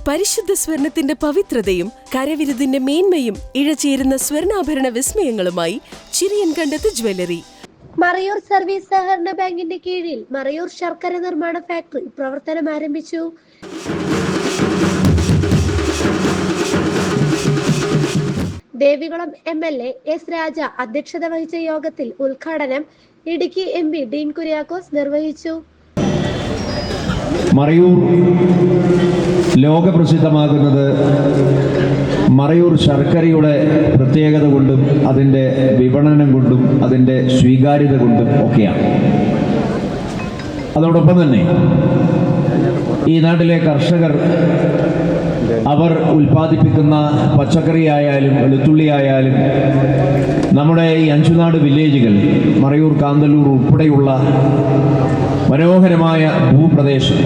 പരിശുദ്ധ സ്വർണത്തിന്റെ പവിത്രതയും കരവിരുതിന്റെ മേന്മയും ഇഴചേരുന്ന സ്വർണ്ണാഭരണ വിസ്മയങ്ങളുമായി ചിരിയൻ കണ്ടത്ത് jewellery. Marayur service സഹകരണ ബാങ്കിന്റെ കീഴിൽ മറയൂർ ശർക്കര നിർമ്മാണ ഫാക്ടറി പ്രവർത്തനം ആരംഭിച്ചു. Devikulam MLA S. രാജ അധ്യക്ഷത വഹിച്ച യോഗത്തിൽ ഉദ്ഘാടനം ഇടുക്കി MP ഡീൻ കുര്യാക്കോസ് നിർവഹിച്ചു. മറയൂർ ലോകപ്രസിദ്ധമാകുന്നത് മറയൂർ ശർക്കരയുടെ പ്രത്യേകത കൊണ്ടും അതിൻ്റെ വിപണനം കൊണ്ടും അതിൻ്റെ സ്വീകാര്യത കൊണ്ടും ഒക്കെയാണ്. അതോടൊപ്പം തന്നെ ഈ നാട്ടിലെ കർഷകർ അവർ ഉൽപ്പാദിപ്പിക്കുന്ന പച്ചക്കറി ആയാലും വെളുത്തുള്ളി ആയാലും നമ്മുടെ ഈ അഞ്ചുനാട് വില്ലേജുകൾ മറയൂർ കാന്തല്ലൂർ ഉൾപ്പെടെയുള്ള മനോഹരമായ ഭൂപ്രദേശം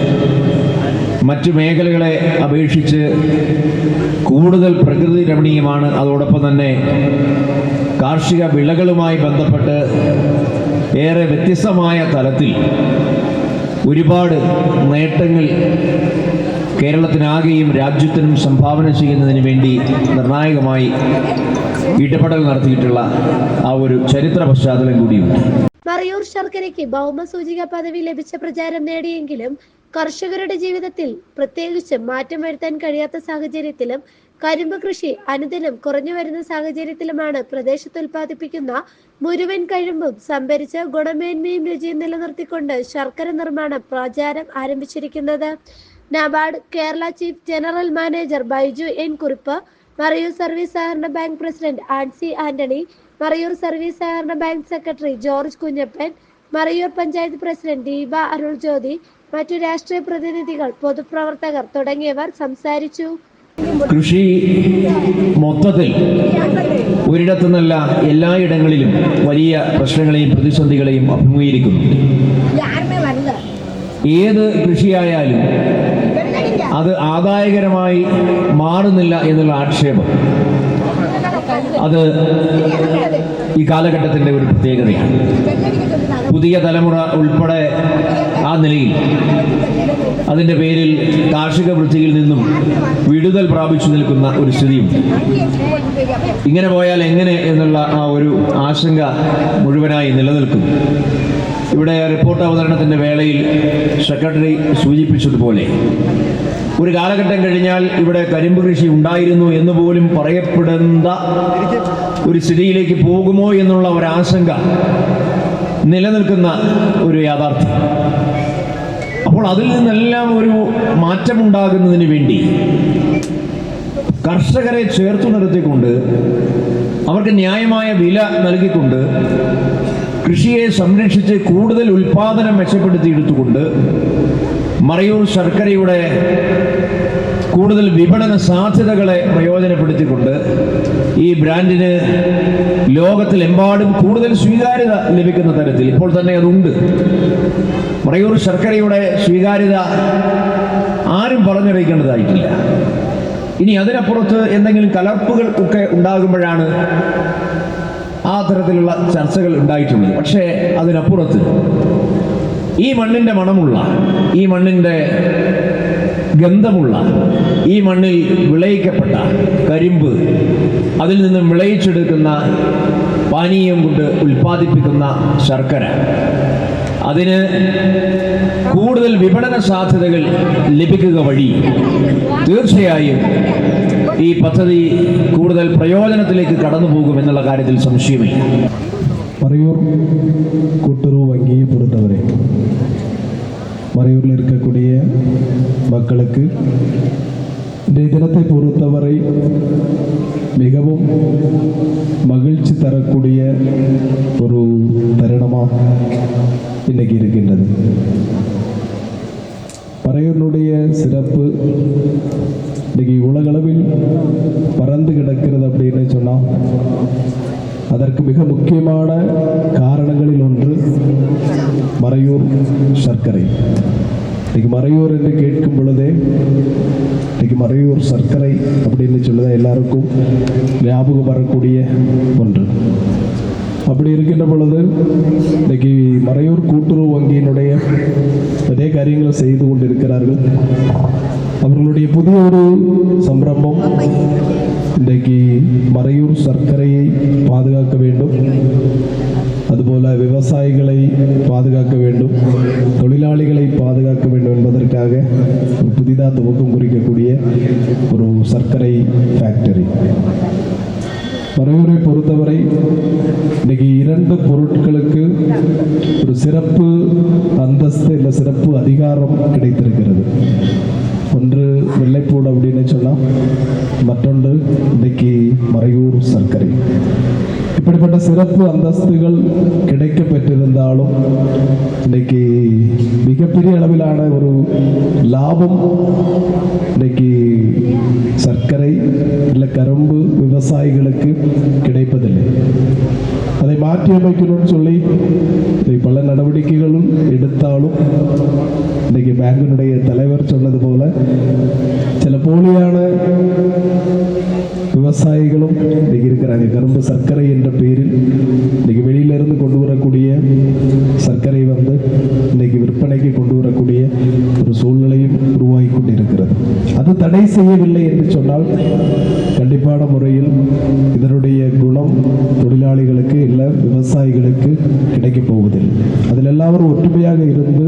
മറ്റു മേഖലകളെ അപേക്ഷിച്ച് കൂടുതൽ പ്രകൃതി രമണീയമാണ്. അതോടൊപ്പം തന്നെ കാർഷിക വിളകളുമായി ബന്ധപ്പെട്ട് ഏറെ വ്യത്യസ്തമായ തലത്തിൽ ഒരുപാട് നേട്ടങ്ങൾ കേരളത്തിനാകെയും രാജ്യത്തിനും സംഭാവന ചെയ്യുന്നതിന് വേണ്ടി നിർണായകമായി ഇടപെടൽ നടത്തിയിട്ടുള്ള ആ ഒരു ചരിത്ര പശ്ചാത്തലം കൂടിയുണ്ട്. മറയൂർ ശർക്കരയ്ക്ക് ഭൗമസൂചിക പദവി ലഭിച്ച പ്രചാരം നേടിയെങ്കിലും കർഷകരുടെ ജീവിതത്തിൽ പ്രത്യേകിച്ച് മാറ്റം വരുത്താൻ കഴിയാത്ത സാഹചര്യത്തിലും കരിമ്പ് കൃഷി അനുദിനം കുറഞ്ഞു വരുന്ന സാഹചര്യത്തിലുമാണ് പ്രദേശത്ത് ഉൽപ്പാദിപ്പിക്കുന്ന മുഴുവൻ കഴിമ്പും സംഭരിച്ച് ഗുണമേന്മയും രുചിയും നിലനിർത്തിക്കൊണ്ട് ശർക്കര നിർമ്മാണം പ്രചാരം ആരംഭിച്ചിരിക്കുന്നത്. NABARD Kerala chief general manager Baiju N. Kurup, Marayur service സഹകരണ bank president Ancy Antony, Marayur service സഹകരണ bank secretary George Kunjappan, Marayur panchayat president Deepa Arul Jyothi, മറ്റു രാഷ്ട്രീയ പ്രതിനിധികൾ, പൊതുപ്രവർത്തകർ തുടങ്ങിയവർ സംസാരിച്ചു. കൃഷി മൊത്തത്തിൽ ഒരിടത്തു നിന്നല്ല എല്ലായിടങ്ങളിലും വലിയ പ്രശ്നങ്ങളെയും പ്രതിസന്ധികളെയും അഭിമുഖീകരിക്കുന്നു. ഏത് കൃഷിയായാലും അത് ആദായകരമായി മാറുന്നില്ല എന്നുള്ള ആക്ഷേപം അത് ഈ കാലഘട്ടത്തിൻ്റെ ഒരു പ്രത്യേകതയാണ്. പുതിയ തലമുറ ഉൾപ്പെടെ ആ നിലയിൽ അതിൻ്റെ പേരിൽ കാർഷിക വൃത്തിയിൽ നിന്നും വിടുതൽ പ്രാപിച്ചു നിൽക്കുന്ന ഒരു സ്ഥിതിയുണ്ട്. ഇങ്ങനെ പോയാൽ എങ്ങനെ എന്നുള്ള ആ ഒരു ആശങ്ക മുഴുവനായി നിലനിൽക്കുന്നു. ഇവിടെ റിപ്പോർട്ട് അവതരണത്തിൻ്റെ വേളയിൽ സെക്രട്ടറി സൂചിപ്പിച്ചതുപോലെ ഒരു കാലഘട്ടം കഴിഞ്ഞാൽ ഇവിടെ കരിമ്പ് കൃഷി ഉണ്ടായിരുന്നു എന്ന് പോലും പറയപ്പെടുന്ന ഒരു സ്ഥിതിയിലേക്ക് പോകുമോ എന്നുള്ള ഒരാശങ്ക നിലനിൽക്കുന്ന ഒരു യാഥാർത്ഥ്യം. അപ്പോൾ അതിൽ നിന്നെല്ലാം ഒരു മാറ്റമുണ്ടാകുന്നതിന് വേണ്ടി കർഷകരെ ചേർത്തു നിർത്തിക്കൊണ്ട് അവർക്ക് ന്യായമായ വില നൽകിക്കൊണ്ട് കൃഷിയെ സംരക്ഷിച്ച് കൂടുതൽ ഉൽപാദനം മെച്ചപ്പെടുത്തിയെടുത്തുകൊണ്ട് മറയൂർ ശർക്കരയുടെ കൂടുതൽ വിപണന സാധ്യതകളെ പ്രയോജനപ്പെടുത്തിക്കൊണ്ട് ഈ ബ്രാൻഡിന് ലോകത്തിലെമ്പാടും കൂടുതൽ സ്വീകാര്യത ലഭിക്കുന്ന തരത്തിൽ ഇപ്പോൾ തന്നെ അതുണ്ട്. മറയൂർ ശർക്കരയുടെ സ്വീകാര്യത ആരും പറഞ്ഞറിയിക്കേണ്ടതായിട്ടില്ല. ഇനി അതിനപ്പുറത്ത് എന്തെങ്കിലും കലർപ്പുകൾ ഒക്കെ ഉണ്ടാകുമ്പോഴാണ് ആ തരത്തിലുള്ള ചർച്ചകൾ ഉണ്ടായിട്ടുള്ളത്. പക്ഷേ അതിനപ്പുറത്ത് ഈ മണ്ണിൻ്റെ മണമുള്ള, ഈ മണ്ണിൻ്റെ ഗന്ധമുള്ള, ഈ മണ്ണിൽ വിളയിക്കപ്പെട്ട കരിമ്പ്, അതിൽ നിന്നും വിളയിച്ചെടുക്കുന്ന പാനീയം കൊണ്ട് ഉൽപ്പാദിപ്പിക്കുന്ന ശർക്കര, അതിന് കൂടുതൽ വിപണന സാധ്യതകൾ ലഭിക്കുക വഴി തീർച്ചയായും ഈ പദ്ധതി കൂടുതൽ പ്രയോജനത്തിലേക്ക് കടന്നു പോകുമെന്നുള്ള കാര്യത്തിൽ സംശയമില്ല. மறையூர் கூட்டுறவு வங்கியை பொறுத்தவரை மறையூரில் இருக்கக்கூடிய மக்களுக்கு இன்றைய தினத்தை பொறுத்தவரை மிகவும் மகிழ்ச்சி தரக்கூடிய ஒரு தருணமாக இன்னைக்கு இருக்கின்றது. மறையூரினுடைய சிறப்பு இன்னைக்கு உலகளவில் பறந்து கிடக்கிறது அப்படின்னு சொன்னால் அதற்கு மிக முக்கியமான காரணங்களில் ஒன்று மறையூர் சர்க்கரை. இன்னைக்கு மறையூர் என்று கேட்கும் பொழுதே இன்னைக்கு மறையூர் சர்க்கரை அப்படின்னு சொல்லுதான் எல்லாருக்கும் ஞாபகம் வரக்கூடிய ஒன்று. அப்படி இருக்கின்ற பொழுது இன்றைக்கு மறையூர் கூட்டுறவு வங்கியினுடைய நிறைய காரியங்களை செய்து கொண்டிருக்கிறார்கள். அவர்களுடைய புதிய ஒரு சம்பிரமம் இன்றைக்கு மறையூர் சர்க்கரையை பாதுகாக்க வேண்டும், அதுபோல விவசாயிகளை பாதுகாக்க வேண்டும், தொழிலாளிகளை பாதுகாக்க வேண்டும் என்பதற்காக ஒரு புதிதாக துவக்கம் குறிக்கக்கூடிய ஒரு சர்க்கரை ஃபேக்டரி. மறையூரை பொறுத்தவரை இன்னைக்கு 2 பொருட்களுக்கு ஒரு சிறப்பு அந்தஸ்து இல்லை சிறப்பு அதிகாரம் கிடைத்திருக்கிறது. ஒன்று வெள்ளைப்பூடு அப்படின்னு சொன்னால், மற்றொன்று இன்னைக்கு மறையூர் சர்க்கரை. இப்படிப்பட்ட சிறப்பு அந்தஸ்துகள் கிடைக்க பெற்றிருந்தாலும் இன்னைக்கு மிகப்பெரிய அளவிலான ஒரு லாபம் இன்னைக்கு சர்க்கரை இல்லை கரும்பு விவசாயிகளுக்கு கிடைப்பதில்லை. அதை மாற்றி அமைக்கணும்னு சொல்லி பல நடவடிக்கைகளும் எடுத்தாலும் இன்னைக்கு பேங்கினுடைய தலைவர் சொன்னது போல சில போலியான விவசாயிகளும் இன்னைக்கு இருக்கிறாங்க. கரும்பு சர்க்கரை என்ற பெயரில் இன்னைக்கு வெளியிலிருந்து கொண்டு வரக்கூடிய சர்க்கரை இன்னைக்கு விற்பனைக்கு கொண்டு வரக்கூடிய ஒரு சூழ்நிலையும் உருவாகி கொண்டிருக்கிறது. அது தடை செய்யவில்லை என்று சொன்னால் கண்டிப்பான முறையில் இதனுடைய குணம் தொழிலாளிகளுக்கு இல்லை விவசாயிகளுக்கு கிடைக்கப் போவதில்லை. அதில் எல்லாரும் ஒற்றுமையாக இருந்து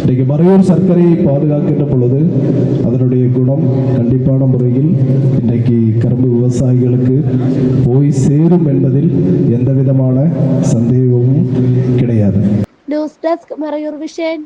இன்றைக்கு மறையூர் சர்க்கரையை பாதுகாக்கின்ற பொழுது அதனுடைய குணம் கண்டிப்பான முறையில் இன்றைக்கு கரும்பு விவசாயிகளுக்கு போய் சேரும் என்பதில் எந்த விதமான சந்தேகமும் கிடையாது. News desk Marayur vision.